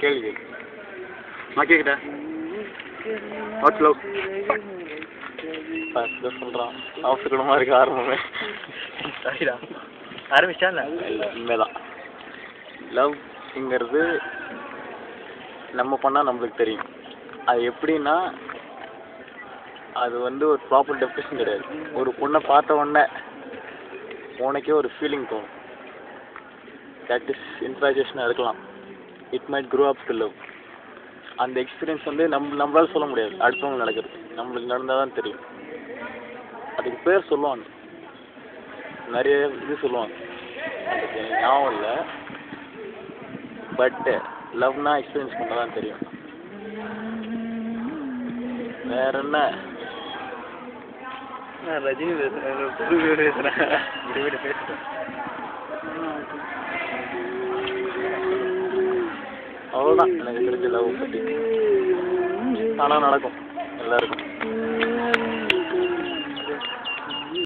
கேள்வி நான் கேட்குறேன். Watts love? ஃபர்ஸ்ட் சொல்கிறான் அவசரமாக இருக்க ஆரம்பமே. சரிடா ஆரம்பிச்சா இல்லை உண்மைதான். லவ்ங்கிறது நம்ம பண்ணால் நம்மளுக்கு தெரியும். அது எப்படின்னா அது வந்து ஒரு ப்ராப்பர் டெஃபினேஷன் கிடையாது. ஒரு பொண்ணை பார்த்த உடனே உனக்கே ஒரு ஃபீலிங் தோணும். தட் இஸ் இன்ஃபாஜுவேஷனாக இருக்கலாம். It might grow up to love. அந்த எக்ஸ்பீரியன்ஸ் வந்து நம்மளால சொல்ல முடியாது. அடுத்தவங்க நடக்கிறது நம்மளுக்கு நடந்தால் தான் தெரியும். அதுக்கு பேர் சொல்லுவாங்க, நிறைய இது சொல்லுவாங்க, அதுக்கு ஞாபகம் இல்லை. பட் லவ்னா எக்ஸ்பீரியன்ஸ் பண்ண தான் தெரியும். வேற என்ன? ரஜினி பேசுகிறேன் வீடு பேசுகிறேன். அவ்வளோதான் எனக்கு தெரிஞ்ச லவ் பற்றி. ஆனால் நடக்கும் எல்லாருக்கும்.